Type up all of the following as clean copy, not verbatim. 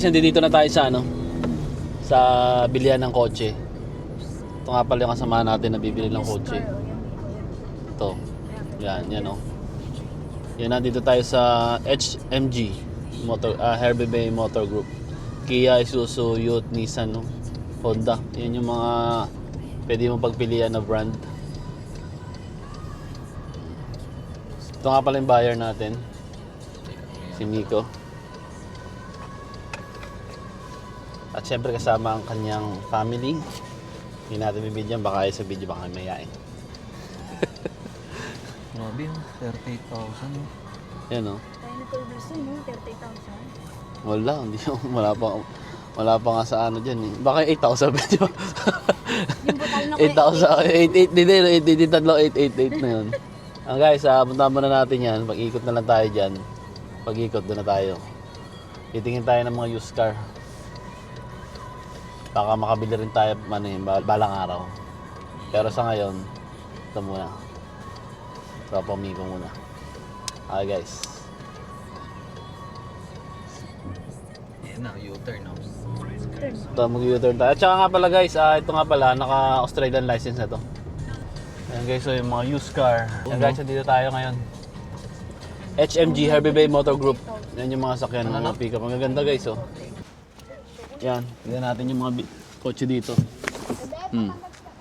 Dito na tayo sa sa bilihan ng kotse. Ito nga pala yung kasama natin na bibili ng kotse. Ito. Yan oh. Yan, nandito tayo sa HMG Hervey Bay Motor Group. Kia, Isuzu, Ute, Nissan, Honda. Yan yung mga pwede mong pagpilian na brand. Ito nga pala yung buyer natin, si Miko. At syempre kasama ang kanyang family. Hindi natin bibidyan, baka sa video baka mayayain. Grabe yun, 38,000. Yan o. Tayo nag-oversee mo, 30,000. Wala, hindi wala pa nga sa dyan eh. Baka 8,000 ba, di ba? Yung butal na 8,000, 8,800, tatlo 888 na yun. Guys, puntahan muna natin yan. Pag-ikot na lang tayo dyan. Pag-ikot, doon na tayo. Titingin tayo ng mga used car. Baka makabili rin tayo balang araw. Pero sa ngayon, ito muna. Pamiko muna. Okay guys. Yan na, U-turn no? Ito, mag-U-turn tayo. At saka nga pala guys, ito nga pala, naka-Australian license na to. Ayan guys, so yung mga used car. Ayan guys, dito tayo ngayon. HMG Hervey Bay Motor Group. Yan yung mga sakyan ng mga pick-up. Ang gaganda guys, oh. Yan, tignan natin yung mga kotse dito.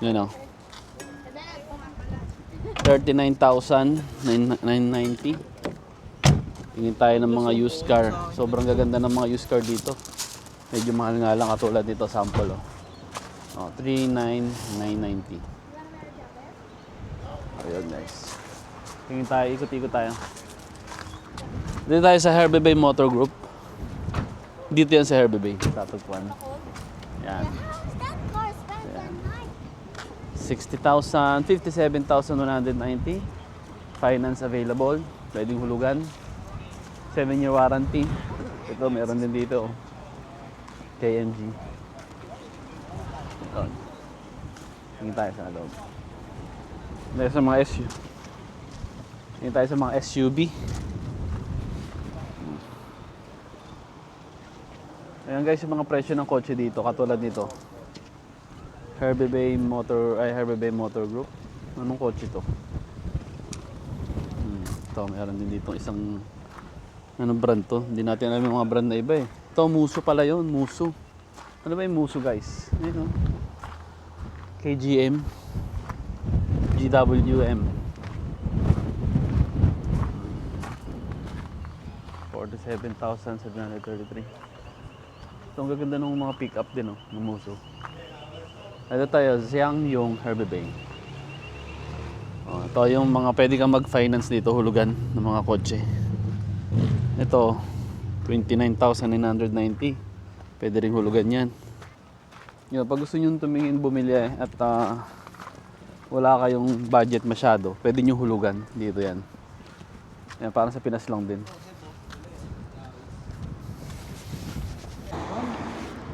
Yan oh. 39,990. Tingin tayo ng mga used car. Sobrang gaganda ng mga used car dito. Medyo mahal nga lang katulad nito, sample oh. 39,990. Ayun guys. Tingin tayo, ikot-ikot tayo. Dito tayo sa Hervey Bay Motor Group. Dito yan sa Hervey Bay, tatagpuan. Yan. 60,000, 57,190. Finance available. Pwedeng hulugan. 7-year warranty. Ito, meron din dito. KMG. Ito. Tingin tayo sa loob. Tingin sa mga SUV. Tingin tayo sa mga SUV. Ayan guys, yung mga presyo ng kotse dito, katulad nito. Hervey Bay Motor Group. Anong kotse to? Ito, meron din dito isang anong brand to? Hindi natin alam yung mga brand na iba eh. Ito, Muso pala yun, Muso. Ano ba yung Muso guys? Ayun o. KGM. GWM. 47,733. Ito, ang gaganda ng mga pick-up din o, ng Muso. Ito tayo, Xiangyong Hervey Bay. Ito yung mga pwede kang mag-finance dito, hulugan ng mga kotse. Ito, 29,990. Pwede rin hulugan yan. Yun, pag gusto nyo tumingin, bumili at wala kayong budget masyado, pwede nyo hulugan dito yan. Yan, parang sa Pinas lang din.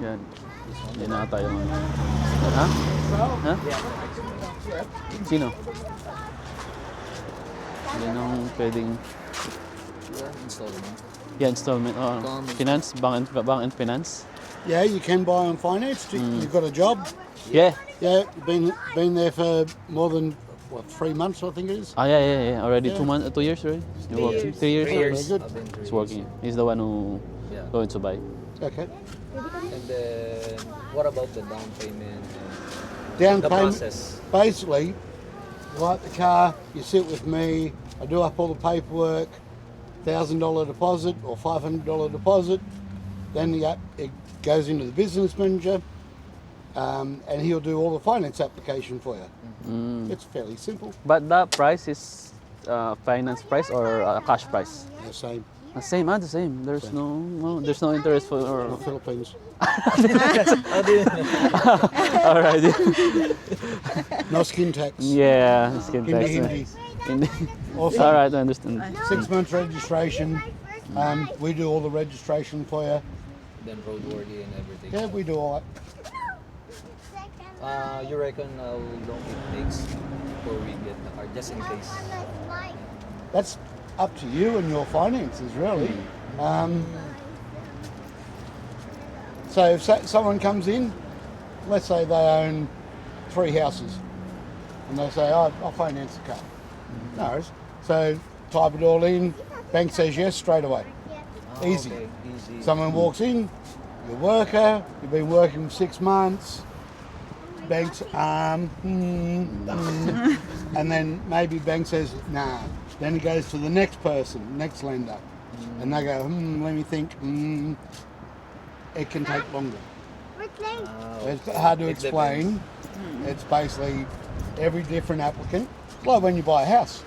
Yan. Yan na tayo. Ha? Ha? Sino? Yan ang pwedeng... Installment. Yeah, installment. Finance? Bank and finance? Yeah, you can buy on finance. You've got a job. Yeah. Yeah, been there for more than 3 months, I think it is. Yeah. Already Yeah. 2 years, right? You're working? 3 years? 3 years. Very good. I've been 3 He's working. He's the one who going to buy. Okay. And then, what about the down payment and Down the payment. process? Basically, like the car, you sit with me. I do up all the paperwork. $1,000 deposit or $500 deposit. Then it goes into the business manager, and he'll do all the finance application for you. It's fairly simple. But the price is finance price or cash price? The same The same, the same. There's there's no interest for. in the Philippines. All right. No skin tax. Yeah, skin tax. Hindi. Also, All right, I understand. 6 months registration. We do all the registration for you. Then roadworthy and everything. Yeah, we do all that. You reckon how long it takes before we get the car, just in case? That's up to you and your finances, really. So if someone comes in, let's say they own 3 houses, and they say, "Oh, I'll finance the car." No worries. So type it all in. Bank says yes straight away. Easy. Okay, easy. Someone walks in, you're a worker, you've been working 6 months, bank's and then maybe bank says nah. Then it goes to the next person, next lender, and they go, let me think. It can take longer. It's hard to It explain. It's basically every different applicant. It's like when you buy a house.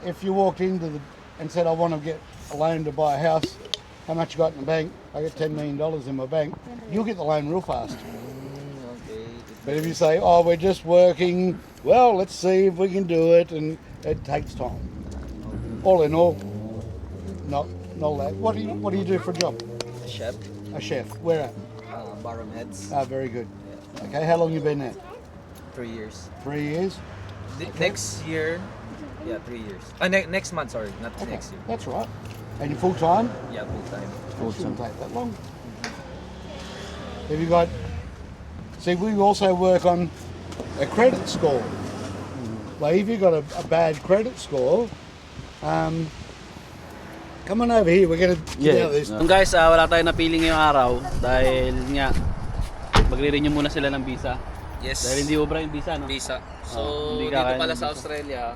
If you walked into and said, I want to get a loan to buy a house, how much you got in the bank? I got $10 million in my bank. You'll get the loan real fast. Okay. But if you say, oh, we're just working, well, let's see if we can do it, and it takes time. All in all, not that. What do you do for a job? Chef, A chef. Where at? Barham Heads, Ah, very good. Okay, how long you been there? 3 years. 3 years? Next year, 3 years. Next month, sorry, not next year. That's right. And you're full time? Yeah, full time. It shouldn't take that long. Have you got? See, we also work on a credit score. Like if you've got a bad credit score, come on over here. We're gonna get out of this. Guys, wala tayong napili ngayong araw dahil nga magre-renew muna sila ng visa. Yes. Dahil hindi obra yung visa, no? Visa. So, hindi dito kakain pala ng sa visa. Australia,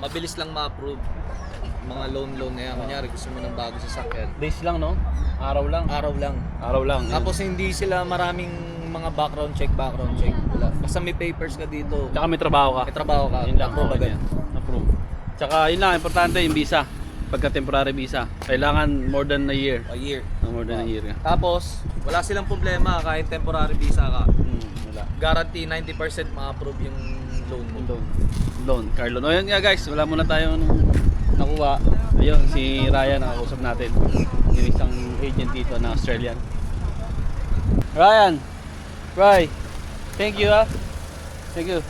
mabilis lang ma-approve. Mga loan na yan. Kunyari, gusto mo ng bago sasakyan. Days lang, no? Araw lang. Araw lang. Araw lang. Tapos hindi sila maraming mga background check. Wala. Basta may papers ka dito. Tsaka may trabaho ka. May trabaho ka. Yun lang. Approve Okay agad. yan. Approve. Tsaka yun lang, importante yung visa. Pagka temporary visa. Kailangan more than a year. A year. More than a year. Tapos, wala silang problema kahit temporary visa ka. Wala. Guarantee 90% ma-approve yung loan mo. Loan. Car loan. O yan nga guys, wala muna tayong nakuha. Ayun, si Ryan nakakusap natin. Yung isang agent dito na Australian. Ryan! Thank you, ha? Thank you.